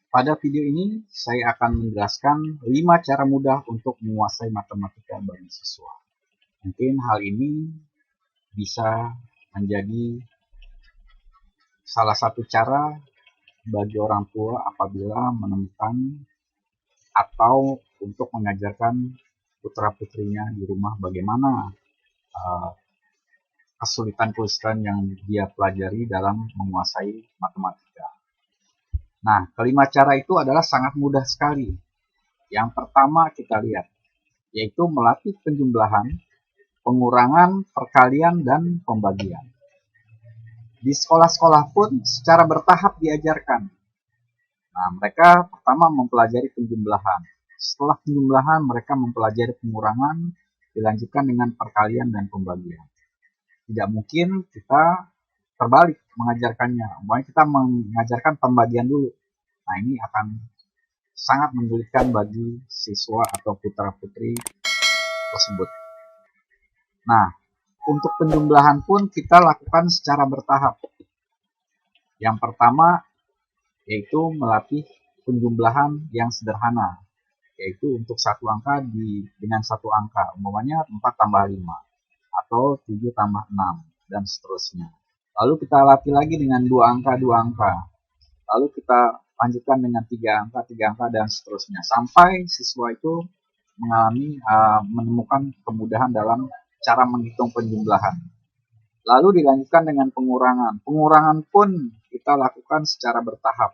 Pada video ini saya akan menjelaskan 5 cara mudah untuk menguasai matematika bagi siswa. Mungkin hal ini bisa menjadi salah satu cara bagi orang tua apabila menemukan atau untuk mengajarkan putra-putrinya di rumah bagaimana kesulitan-kesulitan yang dia pelajari dalam menguasai matematika. Nah, kelima cara itu adalah sangat mudah sekali. Yang pertama kita lihat, yaitu melatih penjumlahan, pengurangan, perkalian, dan pembagian. Di sekolah-sekolah pun secara bertahap diajarkan. Nah, mereka pertama mempelajari penjumlahan. Setelah penjumlahan, mereka mempelajari pengurangan, dilanjutkan dengan perkalian dan pembagian. Tidak mungkin kita terbalik mengajarkannya. Mungkin kita mengajarkan pembagian dulu. Nah, ini akan sangat menyulitkan bagi siswa atau putra-putri tersebut. Nah, untuk penjumlahan pun kita lakukan secara bertahap. Yang pertama yaitu melatih penjumlahan yang sederhana, yaitu untuk satu angka dengan satu angka, umpamanya 4 tambah 5 atau 7 tambah 6 dan seterusnya. Lalu kita latih lagi dengan 2 angka, lalu kita lanjutkan dengan 3 angka dan seterusnya sampai siswa itu menemukan kemudahan dalam cara menghitung penjumlahan. Lalu dilanjutkan dengan pengurangan. Pengurangan pun kita lakukan secara bertahap.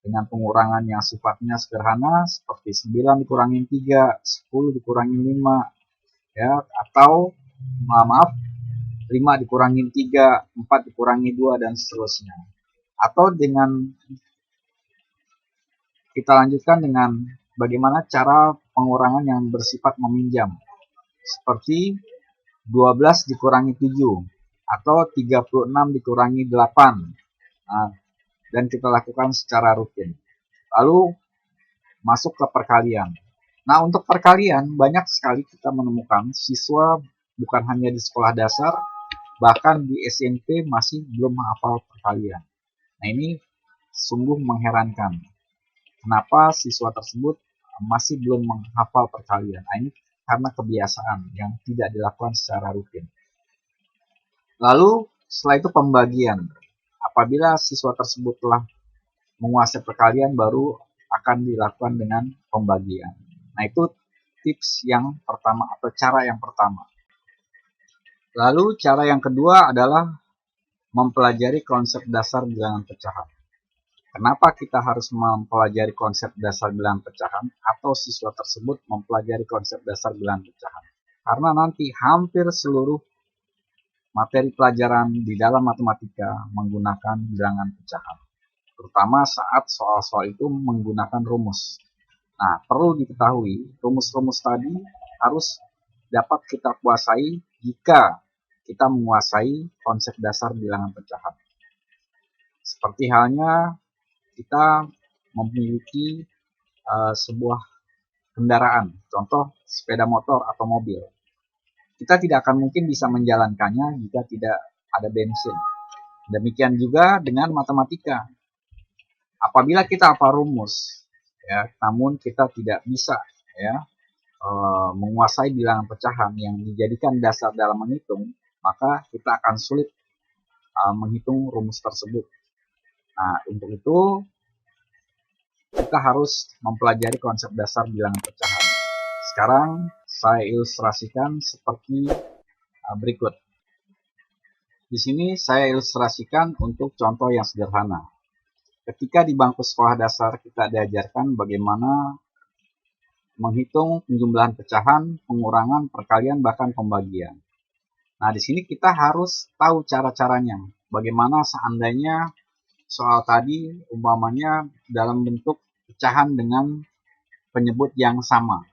Dengan pengurangan yang sifatnya sederhana seperti 9 dikurangi 3, 10 dikurangi 5, ya, atau 5 dikurangi 3, 4 dikurangi 2 dan seterusnya. Atau dengan kita lanjutkan dengan bagaimana cara pengurangan yang bersifat meminjam. Seperti 12 dikurangi 7 atau 36 dikurangi 8. Nah, dan kita lakukan secara rutin. Lalu masuk ke perkalian. Nah, untuk perkalian banyak sekali kita menemukan siswa bukan hanya di sekolah dasar, bahkan di SMP masih belum menghafal perkalian. Nah, ini sungguh mengherankan. Kenapa siswa tersebut masih belum menghafal perkalian? Nah, ini karena kebiasaan yang tidak dilakukan secara rutin. Lalu setelah itu pembagian. Apabila siswa tersebut telah menguasai perkalian, baru akan dilakukan dengan pembagian. Nah, itu tips yang pertama atau cara yang pertama. Lalu cara yang kedua adalah mempelajari konsep dasar bilangan pecahan. Kenapa kita harus mempelajari konsep dasar bilangan pecahan atau siswa tersebut mempelajari konsep dasar bilangan pecahan? Karena nanti hampir seluruh materi pelajaran di dalam matematika menggunakan bilangan pecahan, terutama saat soal-soal itu menggunakan rumus. Nah, perlu diketahui, rumus-rumus tadi harus dapat kita kuasai jika kita menguasai konsep dasar bilangan pecahan. Seperti halnya kita memiliki sebuah kendaraan, contoh sepeda motor atau mobil. Kita tidak akan mungkin bisa menjalankannya jika tidak ada bensin. Demikian juga dengan matematika. Apabila kita hafal rumus, ya, namun kita tidak bisa, ya, menguasai bilangan pecahan yang dijadikan dasar dalam menghitung, maka kita akan sulit menghitung rumus tersebut. Nah, untuk itu kita harus mempelajari konsep dasar bilangan pecahan. Sekarang saya ilustrasikan seperti berikut. Di sini saya ilustrasikan untuk contoh yang sederhana. Ketika di bangku sekolah dasar kita diajarkan bagaimana menghitung penjumlahan pecahan, pengurangan, perkalian, bahkan pembagian. Nah, di sini kita harus tahu cara-caranya. Bagaimana seandainya soal tadi umpamanya dalam bentuk pecahan dengan penyebut yang sama.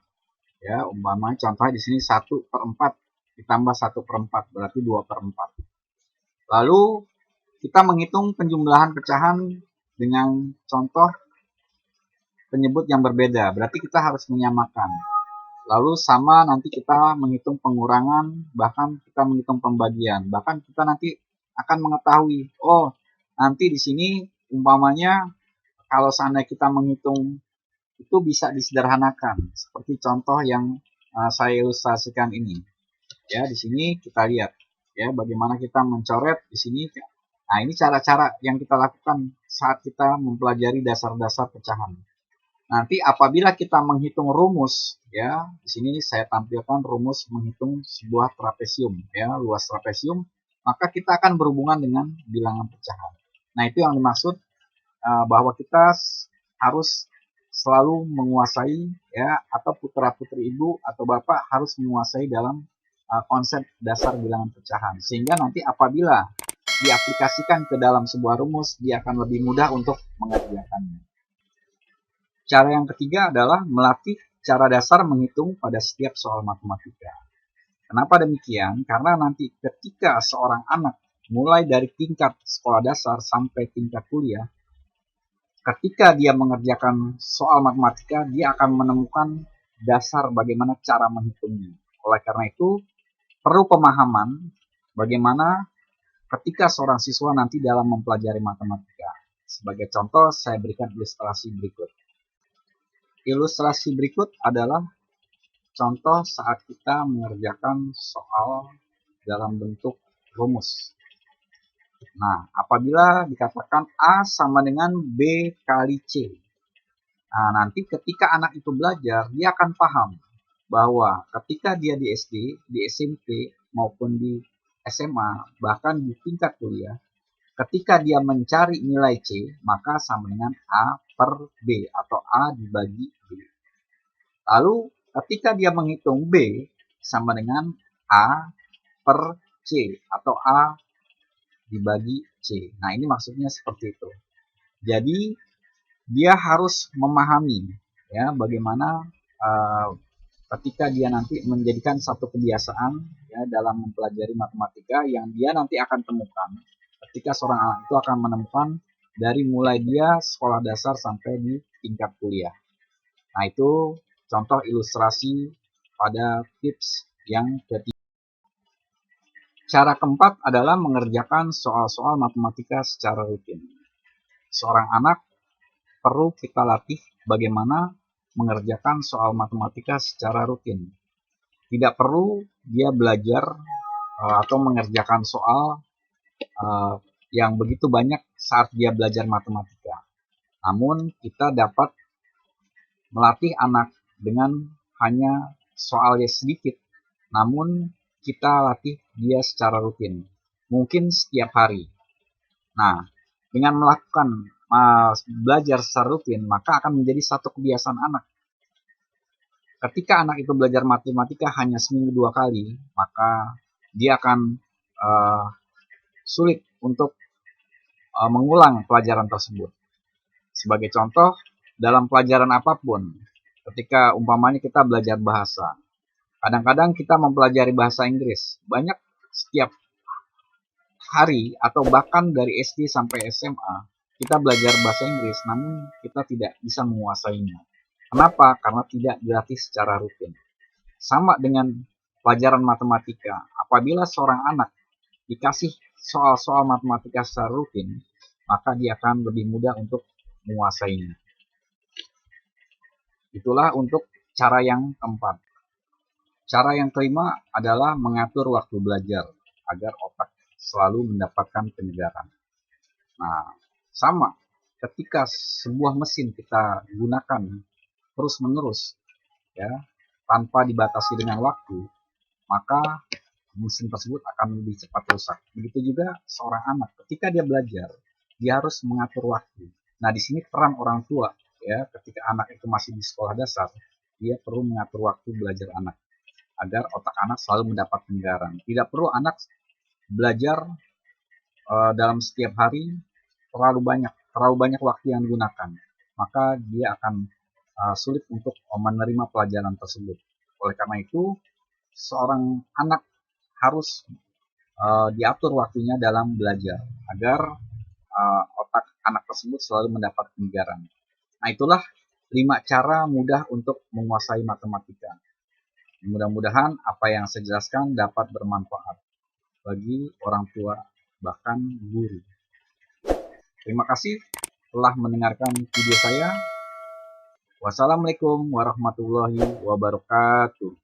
Ya, umpamanya contohnya di sini 1/4 ditambah 1/4 berarti 2/4. Lalu kita menghitung penjumlahan pecahan dengan contoh penyebut yang berbeda, berarti kita harus menyamakan. Lalu sama nanti kita menghitung pengurangan, bahkan kita menghitung pembagian. Bahkan kita nanti akan mengetahui, oh, nanti di sini umpamanya kalau seandainya kita menghitung itu bisa disederhanakan seperti contoh yang saya ilustrasikan ini. Ya, di sini kita lihat ya bagaimana kita mencoret di sini. Nah, ini cara-cara yang kita lakukan saat kita mempelajari dasar-dasar pecahan. Nanti apabila kita menghitung rumus, ya, di sini saya tampilkan rumus menghitung sebuah trapesium, ya, luas trapesium, maka kita akan berhubungan dengan bilangan pecahan. Nah, itu yang dimaksud bahwa kita harus selalu menguasai, ya, atau putra-putri ibu atau bapak harus menguasai dalam konsep dasar bilangan pecahan, sehingga nanti apabila diaplikasikan ke dalam sebuah rumus, dia akan lebih mudah untuk mengerjakannya. Cara yang ketiga adalah melatih cara dasar menghitung pada setiap soal matematika. Kenapa demikian? Karena nanti ketika seorang anak mulai dari tingkat sekolah dasar sampai tingkat kuliah, ketika dia mengerjakan soal matematika, dia akan menemukan dasar bagaimana cara menghitungnya. Oleh karena itu, perlu pemahaman bagaimana ketika seorang siswa nanti dalam mempelajari matematika. Sebagai contoh, saya berikan ilustrasi berikut. Ilustrasi berikut adalah contoh saat kita mengerjakan soal dalam bentuk rumus. Nah, apabila dikatakan A sama dengan B kali C. Nah, nanti ketika anak itu belajar, dia akan paham bahwa ketika dia di SD, di SMP, maupun di SMA, bahkan di tingkat kuliah, ketika dia mencari nilai C, maka sama dengan A per B atau A dibagi B. Lalu ketika dia menghitung B, sama dengan A per C atau A dibagi C. Nah, ini maksudnya seperti itu. Jadi dia harus memahami ya bagaimana ketika dia nanti menjadikan satu kebiasaan ya dalam mempelajari matematika yang dia nanti akan temukan ketika seorang anak itu akan menemukan dari mulai dia sekolah dasar sampai di tingkat kuliah. Nah, itu contoh ilustrasi pada tips yang ketiga. Cara keempat adalah mengerjakan soal-soal matematika secara rutin. Seorang anak perlu kita latih bagaimana mengerjakan soal matematika secara rutin. Tidak perlu dia belajar atau mengerjakan soal yang begitu banyak saat dia belajar matematika. Namun kita dapat melatih anak dengan hanya soalnya sedikit, namun kita latih dia secara rutin, mungkin setiap hari. Nah, dengan melakukan belajar secara rutin, maka akan menjadi satu kebiasaan anak. Ketika anak itu belajar matematika hanya seminggu 2 kali, maka dia akan sulit untuk mengulang pelajaran tersebut. Sebagai contoh, dalam pelajaran apapun, ketika umpamanya kita belajar bahasa, kadang-kadang kita mempelajari bahasa Inggris, banyak setiap hari atau bahkan dari SD sampai SMA, kita belajar bahasa Inggris, namun kita tidak bisa menguasainya. Kenapa? Karena tidak dilatih secara rutin. Sama dengan pelajaran matematika, apabila seorang anak dikasih soal-soal matematika secara rutin, maka dia akan lebih mudah untuk menguasainya. Itulah untuk cara yang keempat. Cara yang kelima adalah mengatur waktu belajar agar otak selalu mendapatkan penyegaran. Nah, sama ketika sebuah mesin kita gunakan terus-menerus ya, tanpa dibatasi dengan waktu, maka mesin tersebut akan lebih cepat rusak. Begitu juga seorang anak, ketika dia belajar, dia harus mengatur waktu. Nah, di sini peran orang tua ya, ketika anak itu masih di sekolah dasar, dia perlu mengatur waktu belajar anak agar otak anak selalu mendapat penyegaran. Tidak perlu anak belajar dalam setiap hari terlalu banyak waktu yang digunakan, maka dia akan sulit untuk menerima pelajaran tersebut. Oleh karena itu, seorang anak harus diatur waktunya dalam belajar agar otak anak tersebut selalu mendapat penyegaran. Nah, itulah 5 cara mudah untuk menguasai matematika. Mudah-mudahan apa yang saya jelaskan dapat bermanfaat bagi orang tua, bahkan guru. Terima kasih. telah mendengarkan video saya. Wassalamualaikum warahmatullahi wabarakatuh.